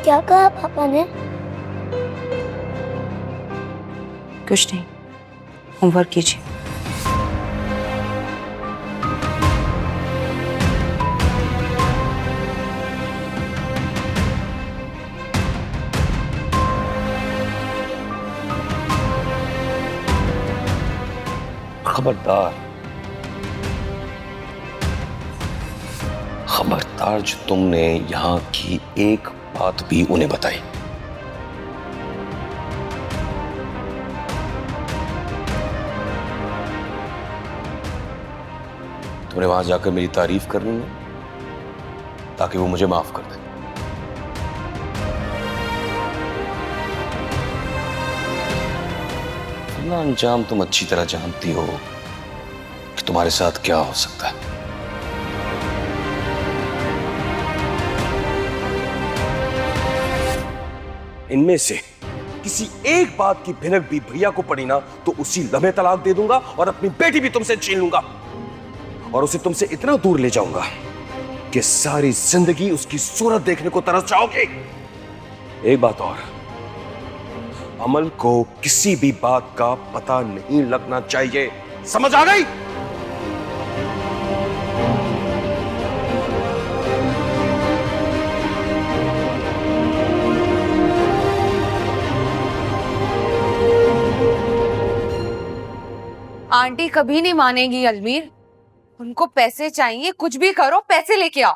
क्या कहा पापा ने? कुछ नहीं, होमवर्क कीजिए। खबरदार, खबरदार जो तुमने यहां की एक बात भी उन्हें बताई। तुमने वहां जाकर मेरी तारीफ करनी है ताकि वो मुझे माफ कर दे। वरना अंजाम तुम अच्छी तरह जानती हो कि तुम्हारे साथ क्या हो सकता है। इनमें से किसी एक बात की भिनक भी भैया को पड़ी ना तो उसी लम्हे तलाक दे दूंगा और अपनी बेटी भी तुमसे छीन लूंगा और उसे तुमसे इतना दूर ले जाऊंगा कि सारी जिंदगी उसकी सूरत देखने को तरस जाओगे। एक बात और, अमल को किसी भी बात का पता नहीं लगना चाहिए, समझ आ गई? आंटी कभी नहीं मानेगी अलमीर, उनको पैसे चाहिए, कुछ भी करो पैसे लेके आओ।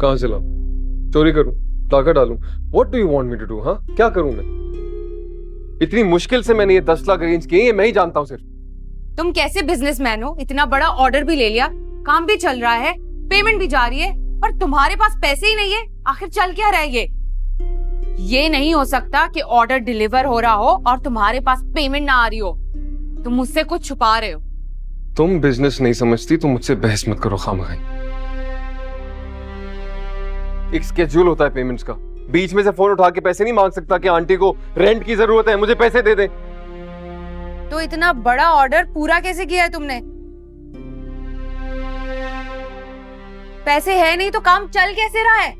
कहां से लाऊं? चोरी करूं? डाका डालूं? What do you want me to do? हाँ, क्या करूं मैं? इतनी मुश्किल से मैंने ये 10 लाख अरेंज किए, ये मैं ही जानता हूं सिर्फ। तुम कैसे बिजनेसमैन हो, इतना बड़ा ऑर्डर भी ले लिया, काम भी चल रहा है, पेमेंट भी जा रही है, पर तुम्हारे पास पैसे ही नहीं है। आखिर चल क्या रहा है ये नहीं हो सकता कि ऑर्डर डिलीवर हो रहा हो और तुम्हारे पास पेमेंट ना आ रही हो। तुम मुझसे कुछ छुपा रहे हो। तुम बिजनेस नहीं समझती तो मुझसे बहस मत करो खामखाई। एक स्केड्यूल होता है पेमेंट्स का, बीच में से फोन उठा के पैसे नहीं मांग सकता कि आंटी को रेंट की जरूरत है, मुझे पैसे दे दे। तो इतना बड़ा ऑर्डर पूरा कैसे किया है तुमने? पैसे है नहीं तो काम चल कैसे रहा है?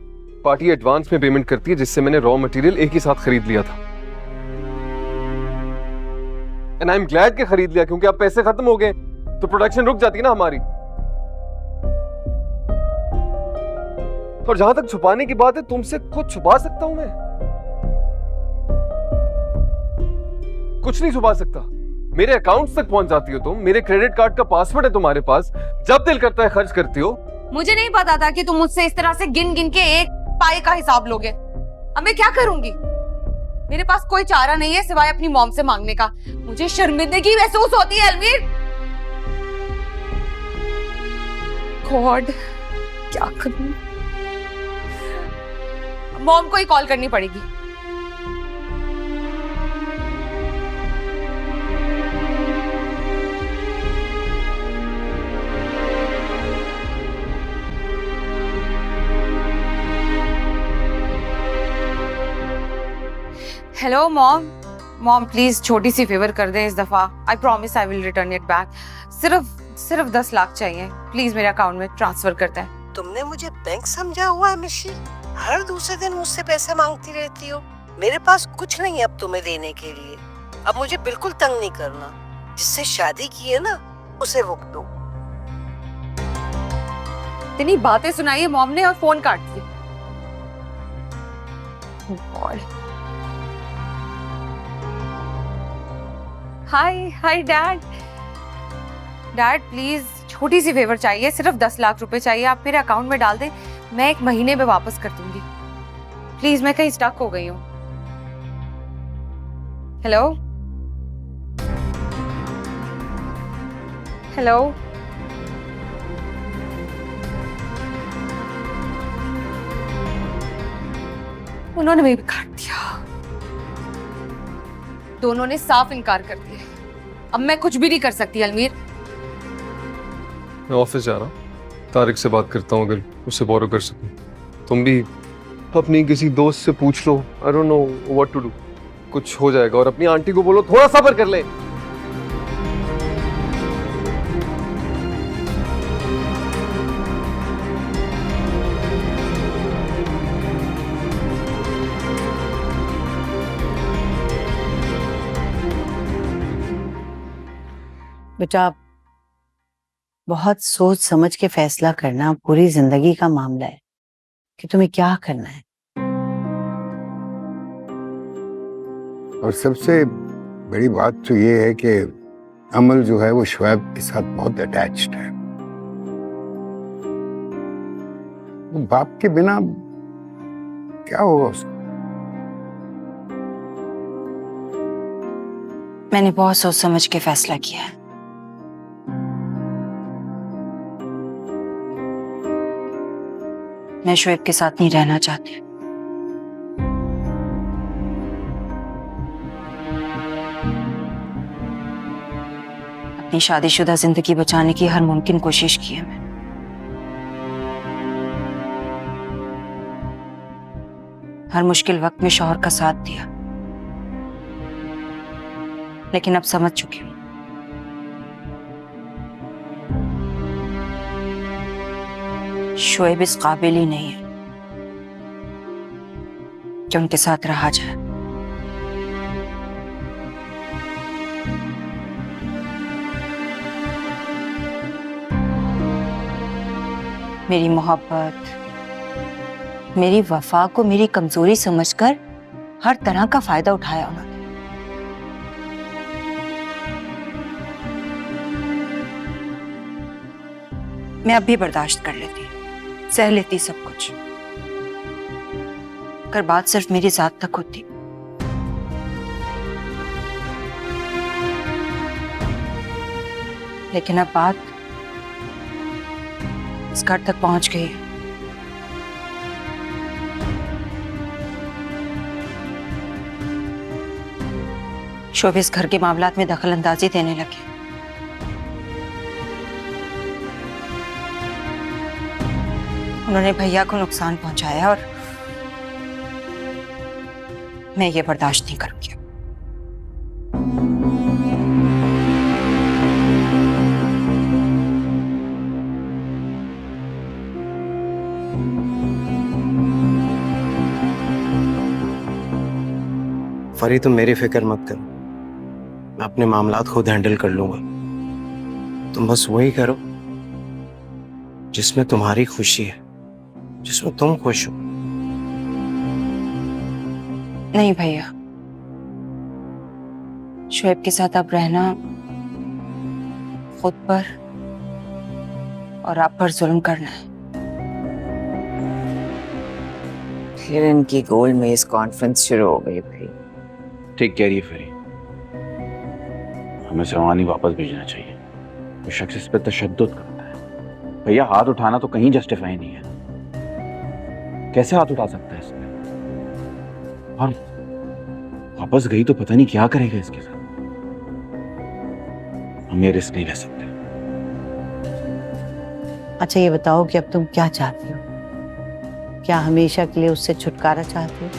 पार्टी एडवांस में पेमेंट करती है जिससे मैंने रॉ मटेरियल एक ही साथ खरीद लिया था। एंड आई एम ग्लैड कि खरीद लिया, क्योंकि अब पैसे खत्म हो गए तो प्रोडक्शन रुक जाती ना हमारी। और जहां तक छुपाने की बात है, तुमसे कुछ छुपा सकता हूं मैं? कुछ नहीं छुपा सकता। मेरे अकाउंट्स तक पहुंच जाती हो तुम, मेरे क्रेडिट कार्ड का पासवर्ड है तुम्हारे पास, जब दिल करता है खर्च करती हो। मुझे नहीं पता था कि तुम मुझसे इस तरह से गिन गिन के एक पाई का हिसाब लोगे। अब मैं क्या करूंगी? मेरे पास कोई चारा नहीं है सिवाय अपनी मॉम से मांगने का। मुझे शर्मिंदगी महसूस होती है अलमीर। गॉड, क्या करूं? मॉम को ही कॉल करनी पड़ेगी। Hello mom. मॉम प्लीज छोटी सी फेवर कर दें इस दफा। I promise I will return it back. सिर्फ 10 लाख चाहिए, प्लीज मेरे अकाउंट में ट्रांसफर करते हैं। तुमने मुझे बैंक समझा हुआ है मिशी? हर दूसरे दिन मुझसे पैसे मांगती रहती हो। मेरे पास कुछ नहीं है अब तुम्हें देने के लिए। अब मुझे बिल्कुल तंग नहीं करना। जिससे शादी की है ना, उसे रोक दो। इतनी बातें सुनाई है मॉम ने और फोन काट दिया। Hi dad. डैड प्लीज छोटी सी फेवर चाहिए, सिर्फ 10 लाख रुपए चाहिए, आप मेरे अकाउंट में डाल दें, मैं 1 महीने में वापस कर दूंगी। प्लीज, मैं कहीं स्टक हो गई हूँ। हेलो हेलो उन्होंने भी काट दिया। दोनों ने साफ इनकार कर दिया। अब मैं कुछ भी नहीं कर सकती अलमीर। मैं ऑफिस जा रहा हूँ, तारिक से बात करता हूँ अगर उससे बोरो कर सकूं। तुम भी अपनी किसी दोस्त से पूछ लो, I don't know what to do, कुछ हो जाएगा। और अपनी आंटी को बोलो थोड़ा सब्र कर ले। बेटा, बहुत सोच समझ के फैसला करना पूरी जिंदगी का मामला है कि तुम्हें क्या करना है। और सबसे बड़ी बात तो ये है कि अमल जो है वो शुएब के साथ बहुत अटैच्ड है। वो बाप के बिना क्या होगा उसका? मैंने बहुत सोच समझ के फैसला किया है। मैं शुएब के साथ नहीं रहना चाहती। अपनी शादीशुदा जिंदगी बचाने की हर मुमकिन कोशिश की है मैंने। हर मुश्किल वक्त में शौहर का साथ दिया, लेकिन अब समझ चुकी हूं शुएब इस काबिल ही नहीं है कि उनके साथ रहा जाए। मेरी मोहब्बत, मेरी वफा को मेरी कमजोरी समझकर हर तरह का फायदा उठाया उन्होंने। मैं अब भी बर्दाश्त कर लेती, सह लेती सब कुछ, अगर बात सिर्फ मेरी जात तक होती। लेकिन अब बात इस घर तक पहुंच गई है। शोभ इस घर के मामलात में दखल अंदाजी देने लगे। उन्होंने भैया को नुकसान पहुंचाया और मैं ये बर्दाश्त नहीं करूंगी। फरी, तुम मेरी फिक्र मत करो, मैं अपने मामलात खुद हैंडल कर लूंगा। तुम बस वही करो जिसमें तुम्हारी खुशी है, जिसमें तुम खुश हो। नहीं भैया, शुएब के साथ अब रहना खुद पर और आप पर जुल्म करना है। फिर इनकी गोल में इस कॉन्फ्रेंस शुरू हो गई भाई। ठीक कह रही है फेरी, हमें सवानी वापस भेजना चाहिए। वो शख्स इस पर तशद्दुद करता है। भैया, हाथ उठाना तो कहीं जस्टिफाई नहीं है। कैसे हाथ उठा सकता है इसमें? और वापस गई तो पता नहीं क्या करेगा इसके साथ। हम ये रिस्क नहीं ले सकते। अच्छा ये बताओ कि अब तुम क्या चाहती हो? क्या हमेशा के लिए उससे छुटकारा चाहती हो?